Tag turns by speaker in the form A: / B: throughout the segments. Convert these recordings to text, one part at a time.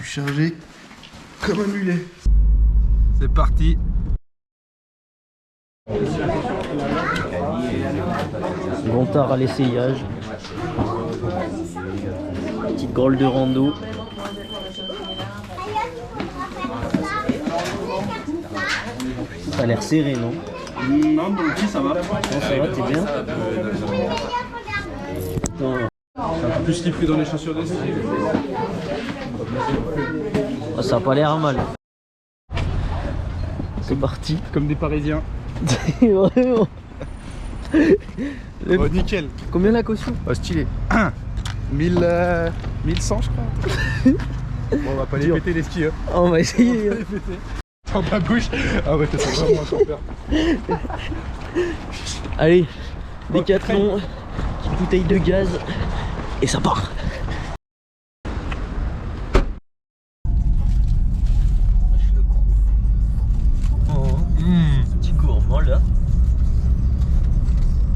A: suis chargé comme un mulet.
B: C'est parti.
C: Gontard à l'essayage. Petite grolle de rando. Ça a l'air serré, non?
B: Non, dans le petit ça va.
C: Non, ça va, t'es bien? Non.
B: C'est un peu plus slip que dans les chaussures de ski.
C: Oh, ça a pas l'air mal. C'est parti.
B: Comme des Parisiens.
C: Vraiment.
B: Oh, nickel.
C: Combien la caution?
A: Oh, stylé. 1100 je crois.
B: Bon, on va pas les péter les skis. Hein.
C: Oh, on va essayer.
B: Dans ta bouche. Ah ouais, t'as vraiment encore peur.
C: Allez, Décathlon, petite bouteille de gaz et ça part. Petit gourmand là.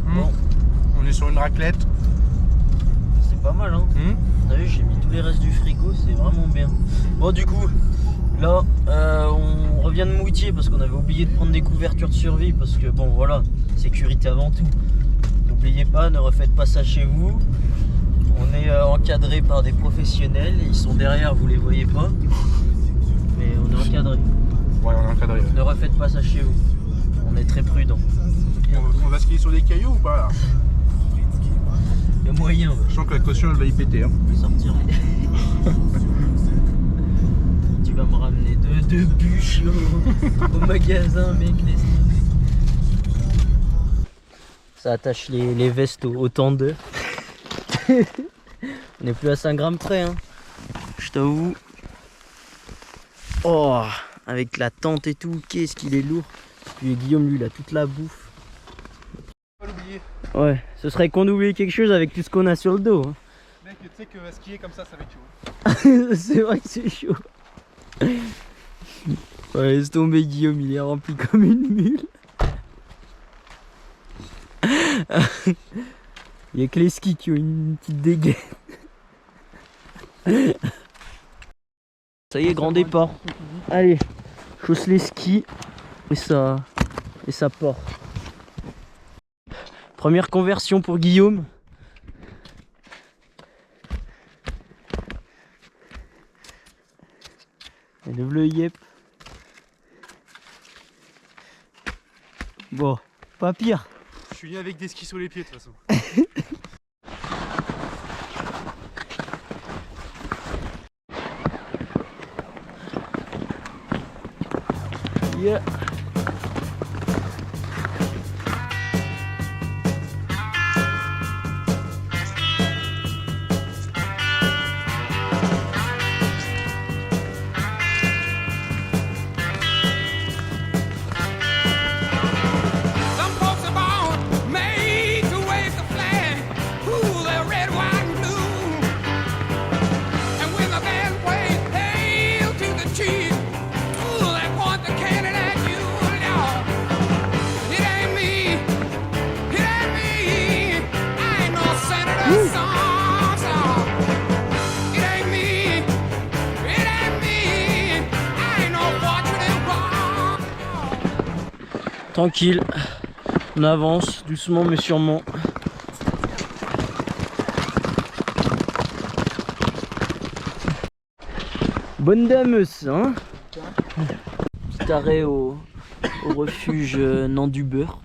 C: Bon,
B: On est sur une raclette.
C: c'est pas mal hein. T'as vu, j'ai mis tous les restes du frigo, c'est vraiment bien. Bon, du coup, là, on revient de Moutier parce qu'on avait oublié de prendre des couvertures de survie parce que bon, voilà, sécurité avant tout. N'oubliez pas, ne refaites pas ça chez vous. On est encadré par des professionnels, ils sont derrière, vous les voyez pas, mais on est encadré.
B: Ouais, on est encadré. Ouais.
C: Ne refaites pas ça chez vous. On est très prudent.
B: On va skier sur des cailloux ou pas là?
C: Il y a moyen.
B: Je sens que la caution elle va y péter. Hein.
C: Sortir. Tu vas me ramener deux bûches au magasin, mec. Ça attache les vestes au tendeur. On n'est plus à 5 grammes près, hein. Je t'avoue. Oh, avec la tente et tout, qu'est-ce qu'il est lourd. Puis Guillaume, lui, il a toute la bouffe.
B: Pas l'oublier.
C: Ouais, ce serait qu'on oublie quelque chose avec tout ce qu'on a sur le dos. Hein.
B: Mec, tu sais que skier comme ça va être chaud.
C: C'est vrai que c'est chaud. Ouais, laisse tomber Guillaume, il est rempli comme une mule. Il y a que les skis qui ont une petite dégaine. Ça y est, grand départ. Allez, chausse les skis et ça part. Première conversion pour Guillaume. Et le bleu yep. Bon, pas pire.
B: Je suis né avec des skis sous les pieds de toute façon.
C: Yeah. Tranquille, on avance doucement mais sûrement. Bonne dameuse, hein. Petit arrêt au refuge Nandubeur,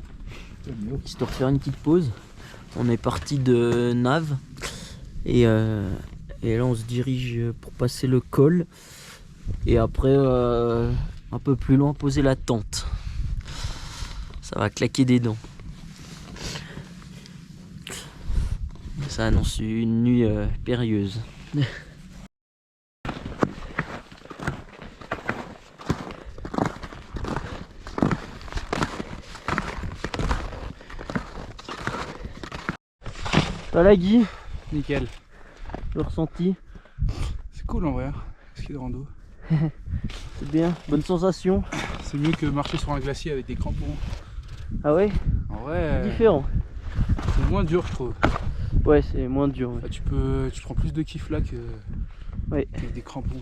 C: histoire de faire une petite pause. On est parti de Nave et là on se dirige pour passer le col et après un peu plus loin poser la tente. Ça va claquer des dents. Ça annonce une nuit périlleuse. Voilà Guy,
B: Nickel.
C: le ressenti.
B: C'est cool en vrai, hein, ski de rando.
C: C'est bien, bonne sensation.
B: C'est mieux que marcher sur un glacier avec des crampons.
C: Ah ouais,
B: En
C: c'est
B: vrai,
C: différent.
B: c'est moins dur je trouve.
C: Ouais, c'est moins dur. Ouais.
B: Enfin, tu prends plus de kiff là que
C: Ouais.
B: avec des crampons.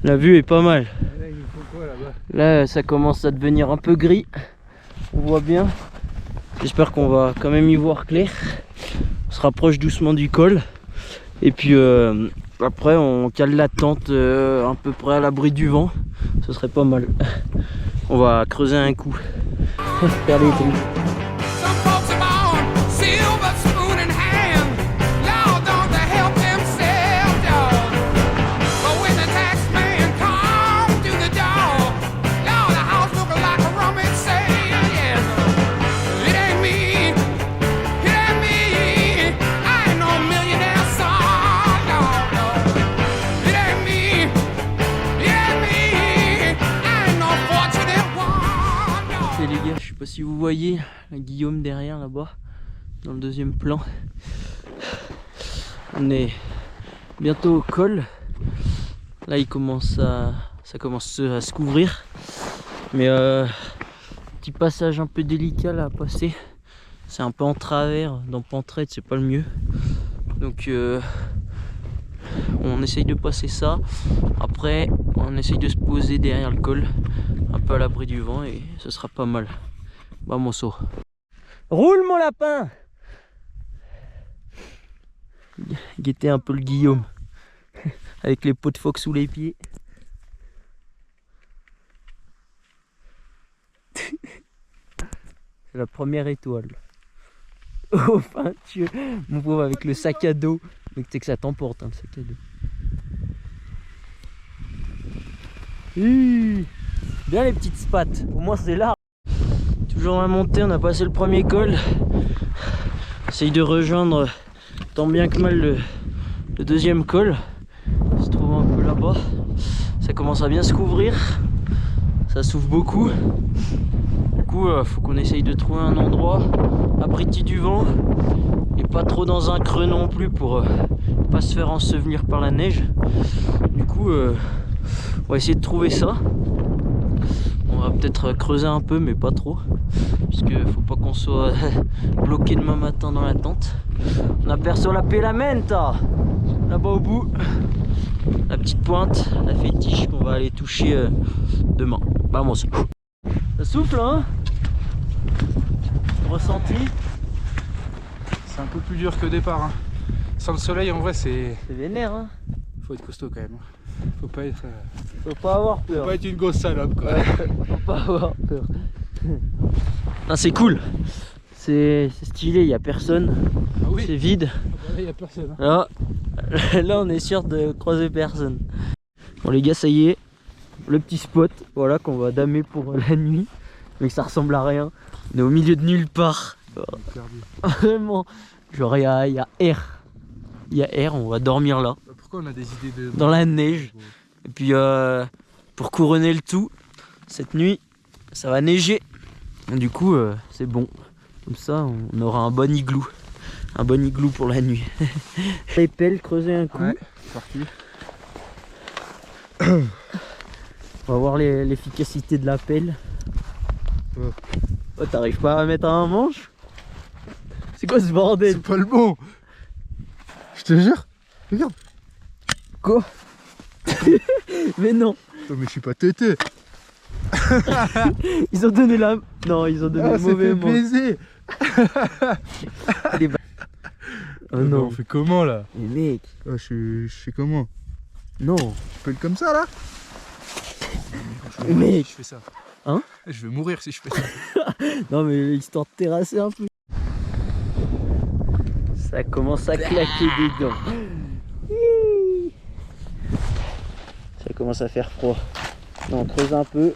C: La vue est pas mal.
B: Et là, il nous faut quoi là-bas?
C: Là, ça commence à devenir un peu gris. On voit bien. J'espère qu'on va quand même y voir clair. On se rapproche doucement du col. Et puis après, on cale la tente à peu près à l'abri du vent. Ce serait pas mal. On va creuser un coup. Faire les trucs.
D: Some folks are born silver spoon in hand. Lord, don't they help themselves, dog? But when the tax man comes to the door, Lord, the house looking like a rummage sale, yes. It ain't me, I ain't no millionaire son, no. It ain't me, I ain't no fortunate one, no.
C: Et les gars, je sais pas si vous voyez Guillaume derrière là-bas, dans le deuxième plan. On est bientôt au col. Là, ça commence à se couvrir. Mais petit passage un peu délicat là à passer. C'est un peu en travers, dans Pentraide, c'est pas le mieux. Donc on essaye de passer ça. Après, on essaye de se poser derrière le col, un peu à l'abri du vent, et ce sera pas mal. Vamos. Roule mon lapin! Guettez un peu le Guillaume. Avec les pots de phoque sous les pieds. C'est la première étoile. Oh, enfin, mon pauvre, avec le sac à dos. Mais tu sais que ça t'emporte, hein, le sac à dos. Bien les petites spattes. Au moins, c'est là. Toujours à monter, on a passé le premier col. Essaye de rejoindre tant bien que mal le deuxième col. On se trouve un peu là-bas. Ça commence à bien se couvrir. Ça souffle beaucoup. Du coup, faut qu'on essaye de trouver un endroit abrité du vent et pas trop dans un creux non plus pour pas se faire ensevelir par la neige. Du coup, on va essayer de trouver ça. On va peut-être creuser un peu, mais pas trop, puisque faut pas qu'on soit bloqué demain matin dans la tente. On aperçoit la Pelamenta là-bas au bout, la petite pointe, la fétiche qu'on va aller toucher demain. Vamos. Ça souffle, hein? Ressenti?
B: C'est un peu plus dur qu'au départ. Hein. Sans le soleil, en vrai, c'est
C: vénère, hein?
B: Faut être costaud quand même. Faut pas être.
C: Faut pas avoir peur.
B: Faut pas être une grosse salope, quoi.
C: Faut pas avoir peur. Ah, c'est cool. C'est stylé, il n'y a personne.
B: Ah oui.
C: C'est vide.
B: Là, il y a personne. Hein.
C: Là, on est sûr de croiser personne. Bon, les gars, ça y est. Le petit spot, voilà, qu'on va damer pour la nuit. Mais ça ressemble à rien. On est au milieu de nulle part. Vraiment. Genre, il y a air. Il y a air, on va dormir là.
B: Pourquoi on a des idées de.
C: Dans la neige. Et puis, pour couronner le tout, cette nuit, ça va neiger. Du coup, c'est bon. Comme ça, on aura un bon igloo. Un bon igloo pour la nuit. Les pelles, creuser un coup.
B: Ouais, c'est parti.
C: On va voir l'efficacité de la pelle. Oh, t'arrives pas à mettre un manche? C'est quoi ce bordel?
B: C'est pas le bon. Je te jure. Regarde.
C: Quoi? Mais non.
B: Non mais je suis pas tété.
C: Ils ont donné la... Non, ils ont donné le mauvais manche.
B: Baiser.
C: Oh non.
B: On fait comment là?
C: Mais mec.
B: Ah, je fais comment?
C: Non.
B: Je peux le comme ça là?
C: Mec.
B: Je fais ça.
C: Hein?
B: Je vais mourir si je fais ça.
C: Non mais histoire de terrasser un peu. Ça commence à claquer des dents. Ça commence à faire froid. Non, on creuse un peu.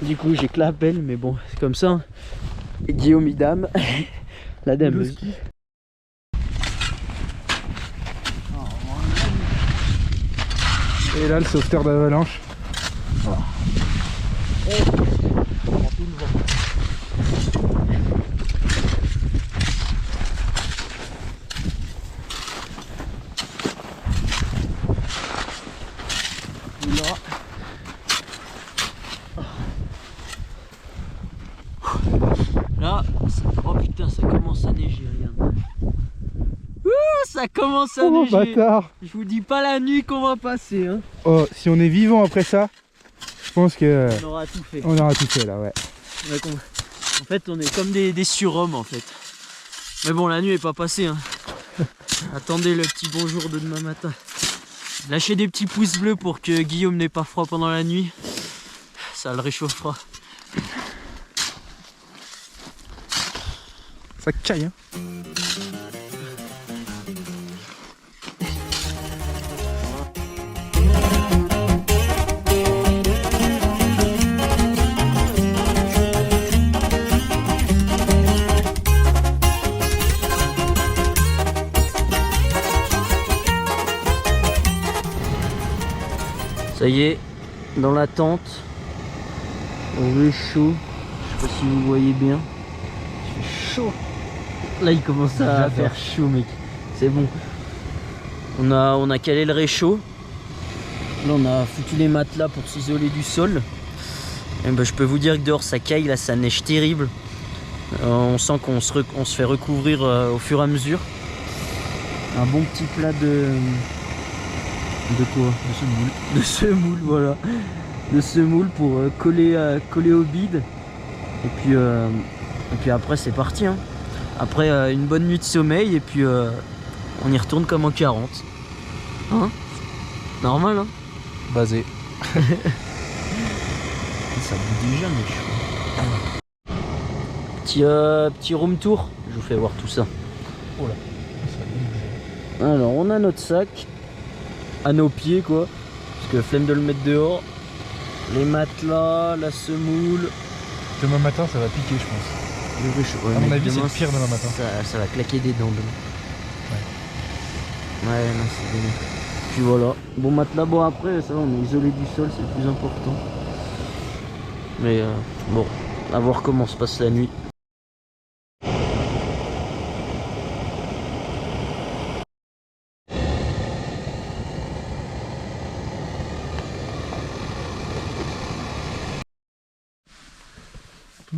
C: Du coup j'ai que la pelle, mais bon, c'est comme ça. Et Guillaume il dame. La dame.
B: Et là le sauveteur d'avalanche.
C: Là, oh putain, ça commence à neiger, regarde. Ouh, ça commence à
A: Oh
C: neiger.
A: bâtard.
C: Je vous dis pas la nuit qu'on va passer. Hein.
A: Oh, si on est vivant après ça, je pense que
C: On aura tout fait.
A: on aura tout fait là, ouais.
C: En fait, on est comme des surhommes en fait. Mais bon, la nuit est pas passée. Hein. Attendez le petit bonjour de demain matin. Lâchez des petits pouces bleus pour que Guillaume n'ait pas froid pendant la nuit. Ça le réchauffera.
A: Ça caille, hein.
C: Ça y est, dans la tente, on est chaud. Je sais pas si vous voyez bien. Il fait chaud. Là, il commence à faire chaud, mec. C'est bon. On a calé le réchaud. Là, on a foutu les matelas pour s'isoler du sol. Et ben, je peux vous dire que dehors, ça caille. Là, ça neige terrible. On sent qu'on se fait recouvrir au fur et à mesure. Un bon petit plat de quoi? De semoule. De semoule, voilà. De semoule pour coller au bide. Et puis après c'est parti. Hein. Après une bonne nuit de sommeil et puis on y retourne comme en 40. Hein? Normal, hein?
B: Basé.
C: Ça bout déjà, mais chaud. Petit room tour. Je vous fais voir tout ça.
B: Oh là.
C: Alors on a notre sac. À nos pieds quoi, parce que flemme de le mettre dehors. Les matelas, la semoule.
B: Demain matin, ça va piquer, je pense.
C: Le réchaud.
B: À mon avis, c'est le pire demain matin.
C: Ça va claquer des dents demain. Ouais, non, c'est bien. Puis voilà. Bon matelas, bon après, ça va, on est isolé du sol, c'est le plus important. Mais bon, à voir comment se passe la nuit.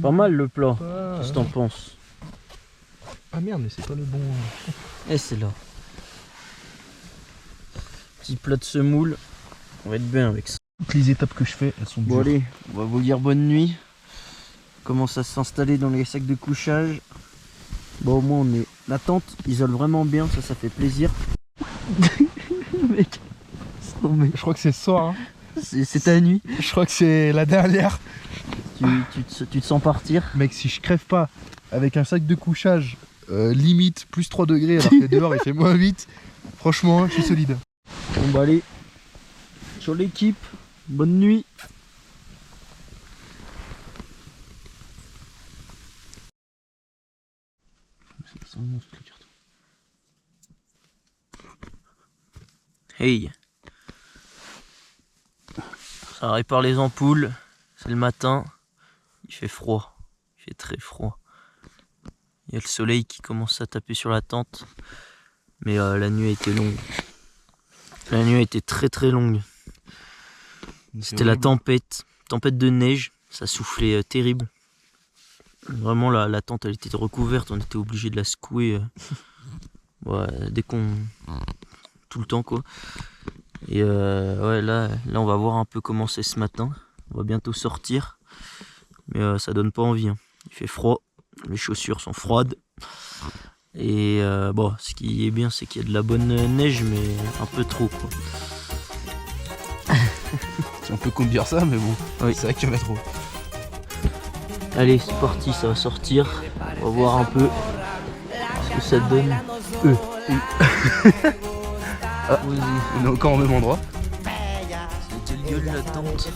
C: Pas mal le plat, qu'est-ce que t'en penses?
A: Ah merde, mais c'est pas le bon.
C: Et c'est là. Petit plat de semoule, on va être bien avec ça.
A: Toutes les étapes que je fais, elles sont
C: Bon
A: dures.
C: allez, on va vous dire bonne nuit. On commence à s'installer dans les sacs de couchage. Bon au moins on est... La tente isole vraiment bien, ça fait plaisir. Mec,
A: Je crois que c'est ce soir, hein.
C: c'est ta nuit.
A: Je crois que c'est la dernière.
C: Tu te sens partir.
A: Mec, si je crève pas avec un sac de couchage limite plus 3 degrés alors que dehors il fait moins 8, franchement, je suis solide.
C: Bon bah allez, sur l'équipe, bonne nuit. Hey, ça répare les ampoules, c'est le matin, il fait froid, il fait très froid. Il y a le soleil qui commence à taper sur la tente, mais la nuit a été longue. La nuit a été très très longue. C'était la tempête de neige, ça soufflait terrible. Vraiment la tente elle était recouverte, on était obligé de la secouer dès qu'on... tout le temps quoi. Et ouais là on va voir un peu comment c'est ce matin. On va bientôt sortir. Mais ça donne pas envie. Hein. Il fait froid, les chaussures sont froides. Et bon, ce qui est bien c'est qu'il y a de la bonne neige mais un peu trop quoi.
B: C'est un peu con de dire ça mais bon,
C: Oui.
B: c'est vrai qu'il y en a trop.
C: Allez c'est parti, ça va sortir. On va voir un peu ce que ça donne.
B: Ah, on est encore au même endroit.
C: C'était le lieu de la tente.
B: C'est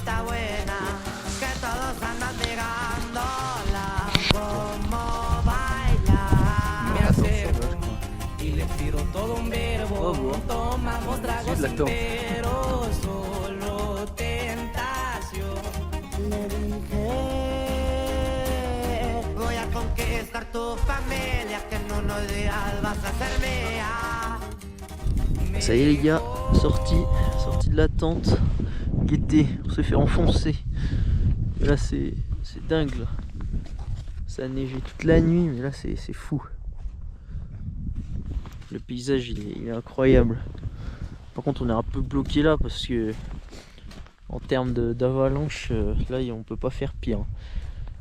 B: de la tente.
D: Voy a conquistar tu familia, que en unos días vas a ser mía.
C: Ça y est les gars, sorti de la tente, gaieté, on s'est fait enfoncer. Et là c'est dingue là. Ça a neigé toute la nuit mais là c'est fou. Le paysage il est incroyable. Par contre on est un peu bloqué là parce que en termes d'avalanche, là on peut pas faire pire.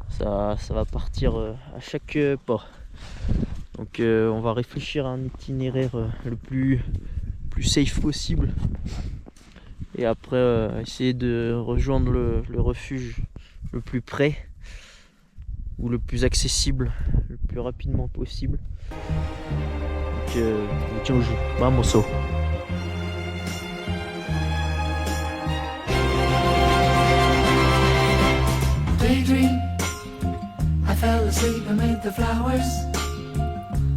C: Ça va partir à chaque pas. Donc on va réfléchir à un itinéraire le plus safe possible. Et après essayer de rejoindre le refuge le plus près ou le plus accessible le plus rapidement possible. Donc on tient au jeu. Vamos.
E: Daydream, I fell asleep amid the flowers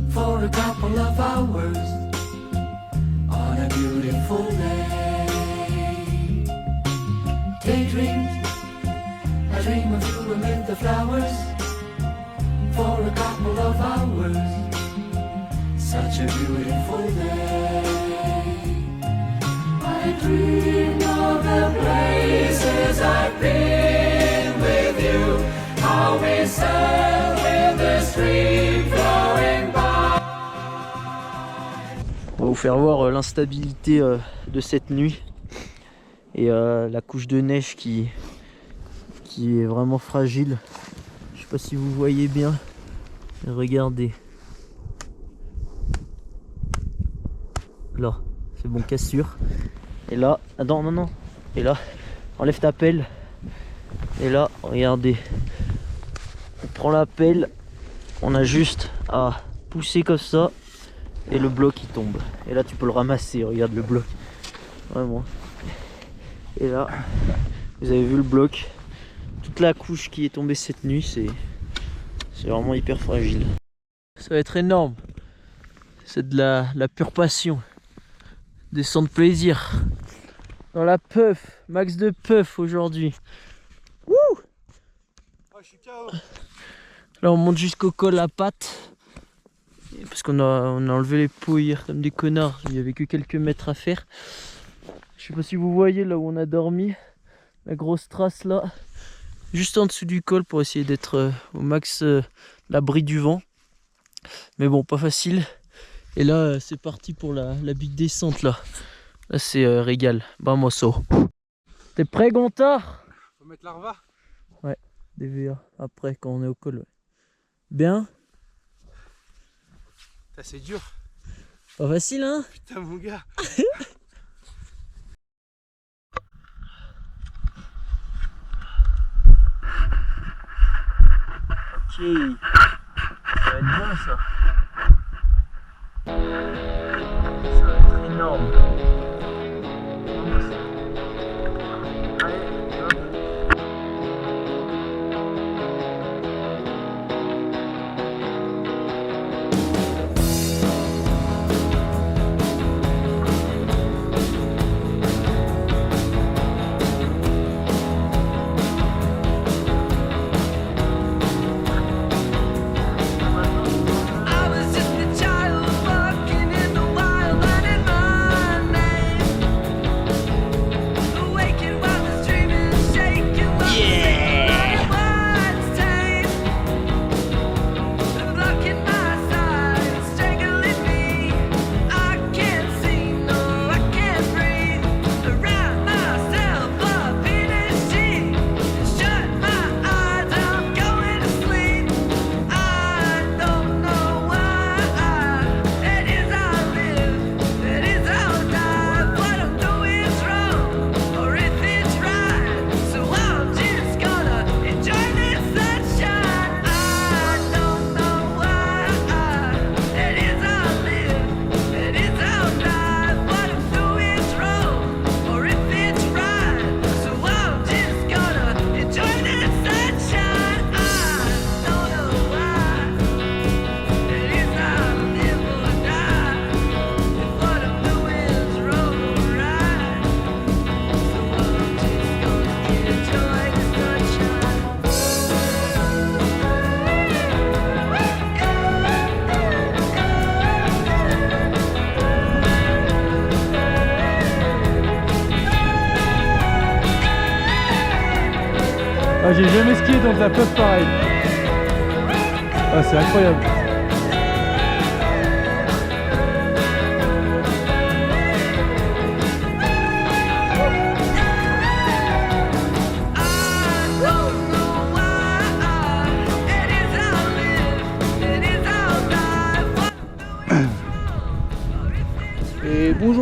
E: for a couple of hours on a beautiful day. Daydream, I dream of you amid the flowers for a couple of hours. Such a beautiful day. I dream of the places I've been with you, how we sail with the stream flowing by.
C: On va vous faire voir l'instabilité de cette nuit et la couche de neige qui est vraiment fragile. Je sais pas si vous voyez bien. Regardez. Là, c'est bon, cassure. Et là, attends, non. Et là, enlève ta pelle. Et là, regardez. On prend la pelle. On a juste à pousser comme ça. Et le bloc il tombe. Et là, tu peux le ramasser. Regarde le bloc. Vraiment. Et là, vous avez vu le bloc. Toute la couche qui est tombée cette nuit, c'est vraiment hyper fragile. Ça va être énorme. C'est de la pure passion. Des sons de plaisir. Dans la puff. Max de puff aujourd'hui. Wouh!
A: Ah, je suis KO.
C: Là on monte jusqu'au col à pattes. Parce qu'on a enlevé les pots hier comme des connards. Il n'y avait que quelques mètres à faire. Je sais pas si vous voyez là où on a dormi. La grosse trace là. Juste en dessous du col pour essayer d'être au max l'abri du vent. Mais bon, pas facile. Et là, c'est parti pour la big descente là. Là, c'est régal. Vamos. T'es prêt, Gontard?
B: Faut mettre l'arva.
C: Ouais, DVA. Après, quand on est au col. Ouais. Bien?
B: C'est dur.
C: Pas facile, hein?
B: Putain, mon gars.
C: Ok. Ça va être bon, ça. Ça va être énorme. Allez, hop.
E: I was just a child walking in the wild, learning my name. Awakened while the stream is shaking, while the words tame. Blocking my sight, strangling me. I can't see, no, I can't breathe. I wrap myself up in a sheet. Shut my eyes, I'm going to sleep. I don't know why. That is how I live, that is how I die. What I'm doing is wrong, or if it's right. So I'm just gonna enjoy this sunshine. I don't know why. That is how I live, that is how I die. What I'm doing is wrong, or if it's right. So I'm just gonna enjoy this sunshine. I don't know why. That is how I live or die. If what I'm doing is wrong or right. So I'm just gonna enjoy the sunshine.
B: Ah, j'ai jamais skié dans de la puff pareil. Ah, c'est incroyable.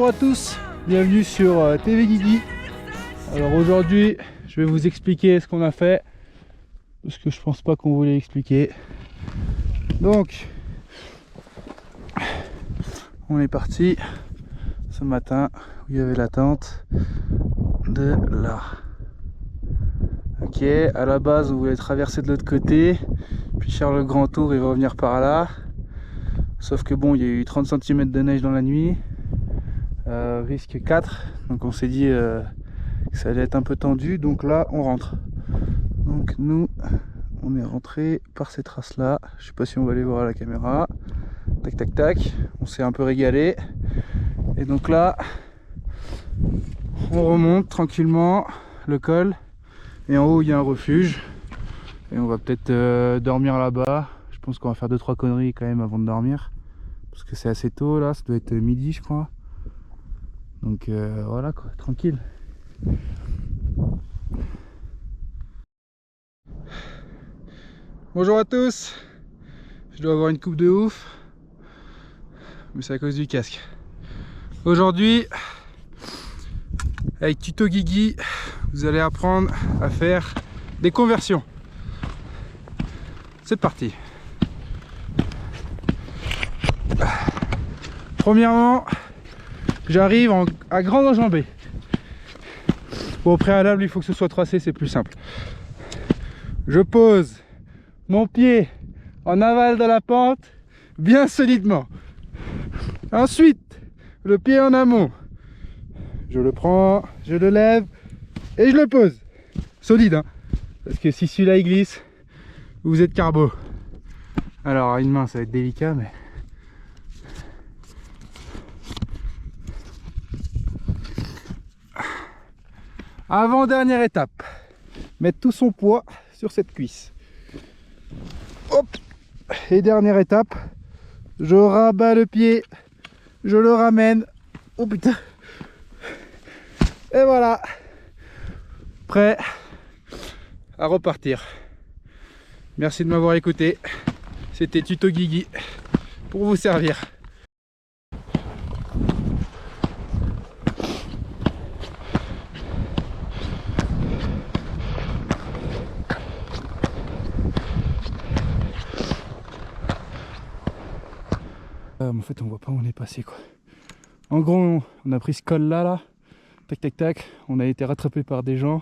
B: Bonjour à tous, bienvenue sur TV Guigui. Alors aujourd'hui, je vais vous expliquer ce qu'on a fait, parce que je pense pas qu'on voulait expliquer. Donc, on est parti ce matin où il y avait la tente de là. Ok, à la base on voulait traverser de l'autre côté, puis faire le grand tour et revenir par là. Sauf que bon, il y a eu 30 cm de neige dans la nuit, risque 4, donc on s'est dit que ça allait être un peu tendu, donc là on rentre. Donc nous, on est rentré par ces traces là, je sais pas si on va les voir à la caméra. Tac tac tac, on s'est un peu régalé. Et donc là, on remonte tranquillement le col. Et en haut, il y a un refuge. Et on va peut-être dormir là-bas. Je pense qu'on va faire 2-3 conneries quand même avant de dormir. Parce que c'est assez tôt là, ça doit être midi je crois. Donc voilà quoi, tranquille. Bonjour à tous. Je dois avoir une coupe de ouf. Mais c'est à cause du casque. Aujourd'hui, avec Tuto Guigui, vous allez apprendre à faire des conversions. C'est parti. Premièrement, j'arrive à grande enjambée. Bon, au préalable, il faut que ce soit tracé, c'est plus simple. Je pose mon pied en aval de la pente, bien solidement. Ensuite, le pied en amont. Je le prends, je le lève et je le pose. Solide, hein, parce que si celui-là il glisse, vous êtes carbo. Alors, à une main, ça va être délicat, mais... Avant-dernière étape. Mettre tout son poids sur cette cuisse. Hop. Et dernière étape. Je rabats le pied. Je le ramène. Oh putain. Et voilà. Prêt à repartir. Merci de m'avoir écouté. C'était Tuto Guigui pour vous servir. En fait on voit pas où on est passé quoi. En gros on a pris ce col là, tac tac tac, on a été rattrapé par des gens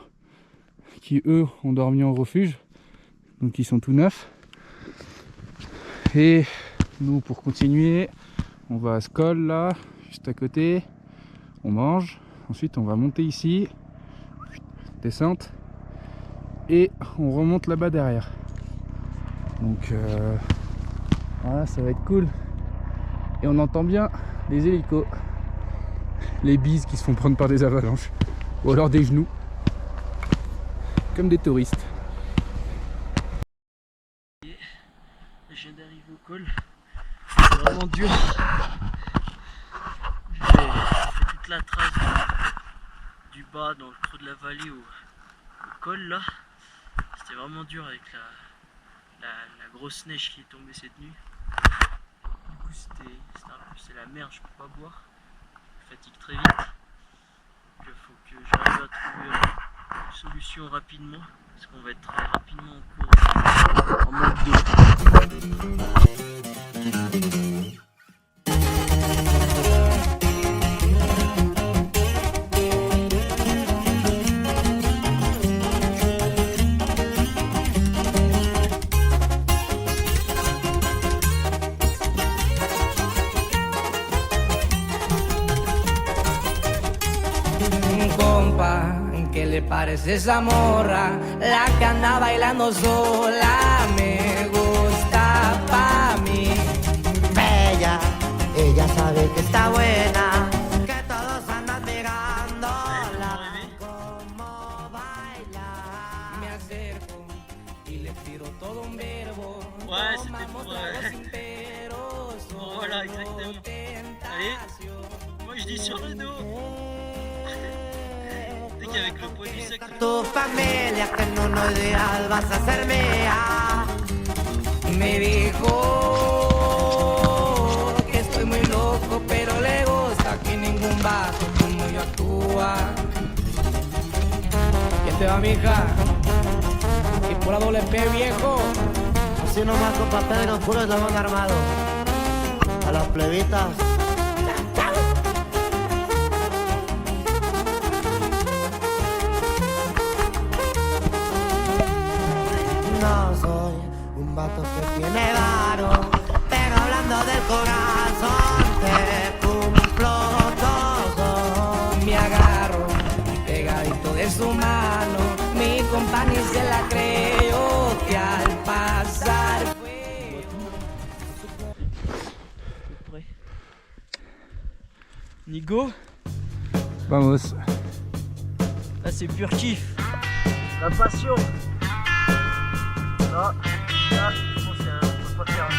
B: qui eux ont dormi en refuge, donc ils sont tout neufs. Et nous pour continuer on va à ce col là, juste à côté, on mange, ensuite on va monter ici, descente, et on remonte là-bas derrière. Donc voilà, ça va être cool. Et on entend bien les hélicos, les bises qui se font prendre par des avalanches, ou alors des genoux, comme des touristes.
C: Je viens d'arriver au col, c'est vraiment dur. J'ai fait toute la trace du bas dans le creux de la vallée au col là. C'était vraiment dur avec la grosse neige qui est tombée cette nuit. Du coup c'est la merde, je peux pas boire, je fatigue très vite. Donc il faut que j'arrive à trouver une solution rapidement, parce qu'on va être très rapidement en manque d'eau.
E: Compa, ¿qué le parece esa morra? La que anda bailando sola me gusta pa' mí. Bella, ella sabe que está buena, que todos andan mirándola. Como baila, me acerco y le tiro todo un verbo.
C: Ouais, c'était pour voilà, exactement. Allez, moi je dis sur le dos. Dès qu'avec le poids du sec.
E: Tu familia que en unos días vas a ser mía. Me dijo que estoy muy loco, pero le gusta que ningún va
F: Mira, mija. Y por la doble P, viejo.
G: Así nomás con papel en puro eslabón armado. A las plebitas. No soy un vato que tiene varo, pero hablando del corazón te cumplo todo.
F: Me agarro pegadito de su mano. Mi compa ni se la creyó que al pasar fue.
C: Nigo,
B: Vamos.
C: là c'est pur kiff. La passion. Là, je pense qu'on peut pas faire un.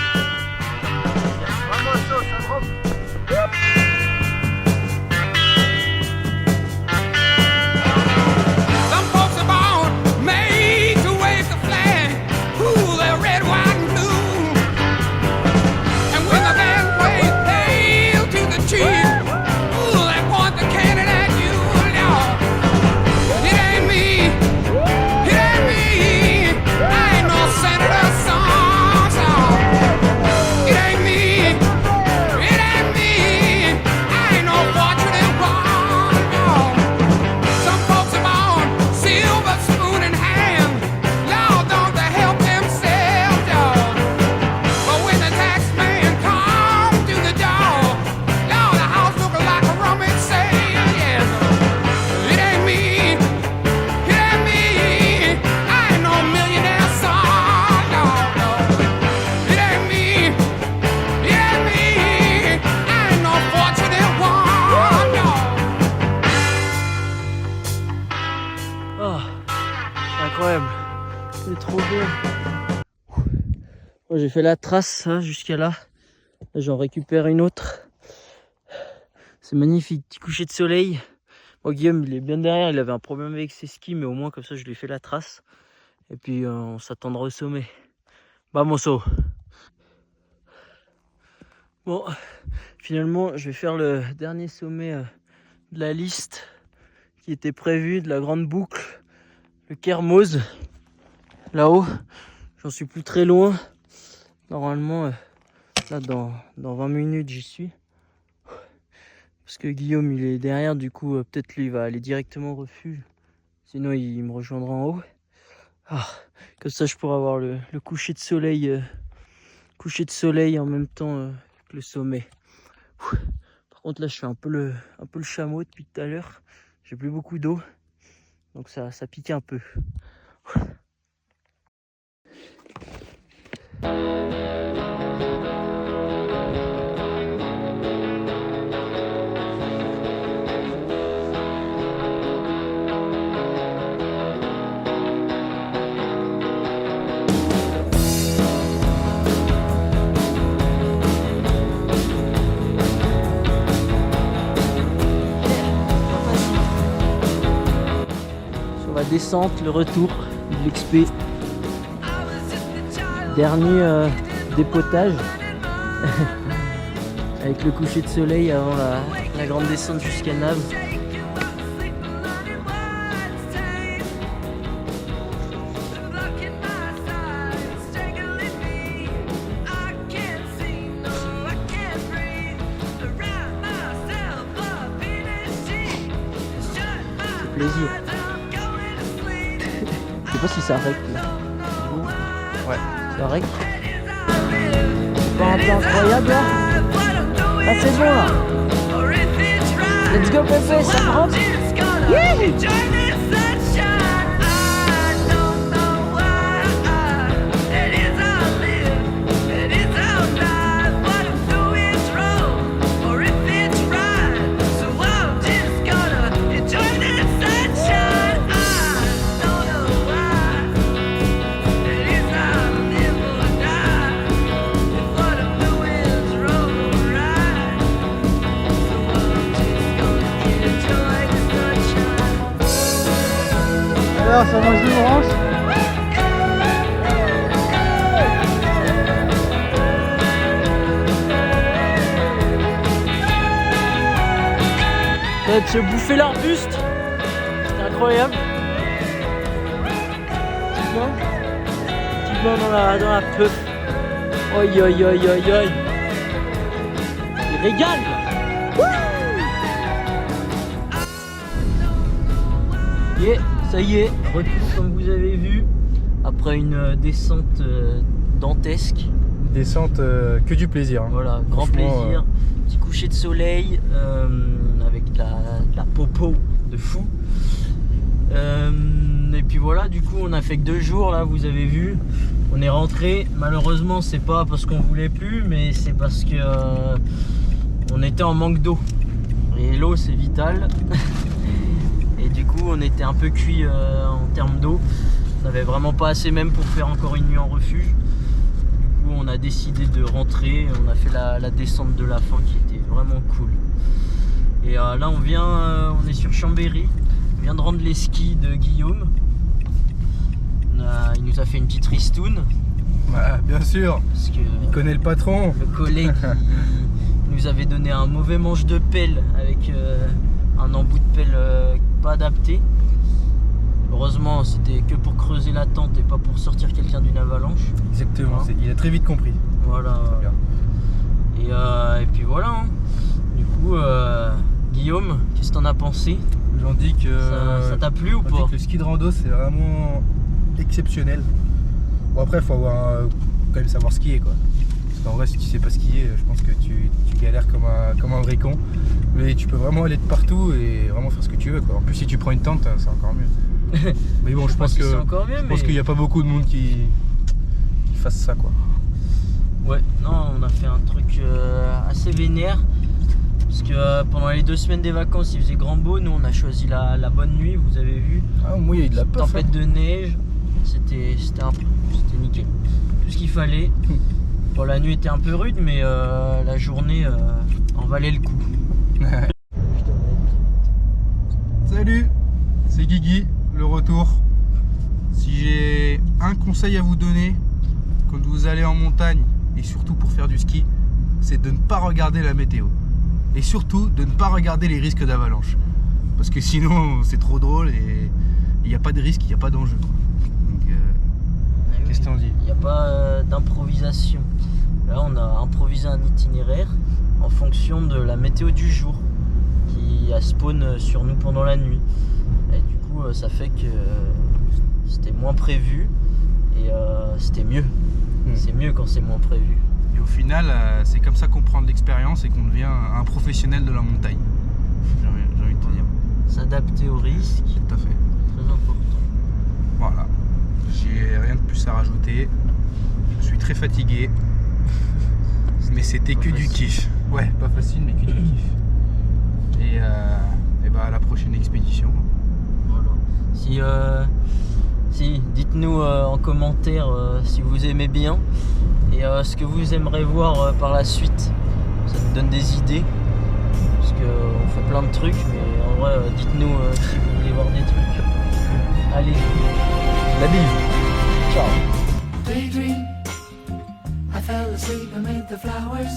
C: Vamos, ça drop.
D: Some folks are born made to wave the flag. Ooh, they're red, white, and blue. And when the band plays hail to the chief, ooh, they point the cannon at you. No, it ain't me. It ain't me. I ain't no senator son. It ain't me. It ain't me. I ain't no fortunate one. No. Some folks are born silver spoon in hand. Lord, don't they help themselves, dog? But when the tax man comes to the door, Lord, the house look like a rummage sale, yes. It ain't me. It ain't me. I ain't no millionaire son, no, no. It ain't me. It ain't me. I ain't no fortunate one, no.
C: Oh, c'est incroyable. C'est trop bien. Bon, j'ai fait la trace hein, jusqu'à là. Là, j'en récupère une autre. C'est magnifique, petit coucher de soleil. Bon, Guillaume, il est bien derrière. Il avait un problème avec ses skis, mais au moins comme ça, je lui ai fait la trace. Et puis, on s'attendra au sommet. Vamos. Bon, finalement, je vais faire le dernier sommet de la liste qui était prévu, de la grande boucle. Le Kermoz, là-haut, j'en suis plus très loin. Normalement, là, dans 20 minutes, j'y suis. Parce que Guillaume, il est derrière, du coup, peut-être lui, il va aller directement au refuge. Sinon, il me rejoindra en haut. Ah, comme ça, je pourrai avoir le coucher de soleil en même temps que le sommet. Par contre, là, je fais un peu le chameau depuis tout à l'heure. J'ai plus beaucoup d'eau. Donc ça pique un peu. Sur la descente, le retour de l'XP. Dernier dépotage avec le coucher de soleil avant la grande descente jusqu'à Naves. C'est plaisir. Je sais pas si ça règle là.
A: Ouais.
C: Ça règle. C'est pas un peu incroyable là? Là c'est bon là. Let's go Pépé, ça rentre.
B: Alors, ça mange des branches.
C: Ça va te se bouffer l'arbuste. C'est incroyable. Petite main dans la puff. Oi oi oi oi oi. Il régale là. Et ça y est, retour comme vous avez vu, après une descente dantesque.
B: Descente que du plaisir. Hein.
C: Voilà, grand
B: Franchement,
C: plaisir. Petit coucher de soleil avec de la popo de fou. Et puis voilà, du coup on a fait que 2 jours là, vous avez vu. On est rentré. Malheureusement, c'est pas parce qu'on voulait plus, mais c'est parce que on était en manque d'eau. Et l'eau c'est vital. Et du coup on était un peu cuit en termes d'eau. On n'avait vraiment pas assez même pour faire encore une nuit en refuge. Du coup on a décidé de rentrer. On a fait la descente de la fin qui était vraiment cool. Et là on est sur Chambéry. On vient de rendre les skis de Guillaume. Il nous a fait une petite ristoune.
B: Ouais, bien sûr.
C: Parce que
B: Il connaît le patron.
C: le collègue il nous avait donné un mauvais manche de pelle avec un embout de pelle pas adapté. Heureusement c'était que pour creuser la tente et pas pour sortir quelqu'un d'une avalanche.
B: Exactement.
C: Hein.
B: Il a très vite compris.
C: Voilà.
B: Bien.
C: Et puis voilà. Hein. Du coup Guillaume, qu'est-ce que t'en as pensé?
B: J'en dis que.
C: Ça t'a plu ou
B: on dit
C: pas?
B: que le ski de rando c'est vraiment exceptionnel. Bon après faut avoir quand même savoir skier quoi. Parce qu'en vrai si tu sais pas skier, je pense que tu galères comme un vrai con. Mais tu peux vraiment aller de partout et vraiment faire ce que tu veux quoi. En plus si tu prends une tente c'est encore mieux. Mais bon je pense que
C: c'est encore mieux,
B: je pense
C: mais-
B: qu'il n'y a pas beaucoup de monde qui fasse ça quoi.
C: Ouais, non, on a fait un truc assez vénère. Parce que pendant les 2 semaines des vacances, il faisait grand beau. Nous, on a choisi la bonne nuit, vous avez vu.
B: Ah moi il y a eu de la puff,
C: Tempête de neige, c'était nickel. Tout ce qu'il fallait. Bon, la nuit était un peu rude, mais la journée en valait le coup.
B: hein. Salut, c'est Guigui, le retour. Si j'ai un conseil à vous donner quand vous allez en montagne et surtout pour faire du ski, c'est de ne pas regarder la météo. Et surtout de ne pas regarder les risques d'avalanche. Parce que sinon c'est trop drôle et il n'y a pas de risque, il n'y a pas d'enjeu. Donc qu'est-ce que t'en dis?
C: Il n'y a pas d'improvisation. Là, on a improvisé un itinéraire en fonction de la météo du jour qui a spawn sur nous pendant la nuit. Et du coup, ça fait que c'était moins prévu et c'était mieux. C'est mieux quand c'est moins prévu.
B: Et au final, c'est comme ça qu'on prend de l'expérience et qu'on devient un professionnel de la montagne. J'ai envie de te dire.
C: S'adapter aux risques,
B: Tout à fait.
C: très important.
B: Voilà. J'ai rien de plus à rajouter. Je suis très fatigué. Mais c'était que du kiff. Ouais, pas facile, mais que du kiff. Et bah à la prochaine expédition.
C: Voilà. Si dites-nous en commentaire si vous aimez bien et ce que vous aimeriez voir par la suite. Ça nous donne des idées. Parce qu'on fait plein de trucs, mais en vrai, dites-nous si vous voulez voir des trucs. Allez,
B: La bise.
C: ciao.
H: Daydream. I fell asleep amid the flowers.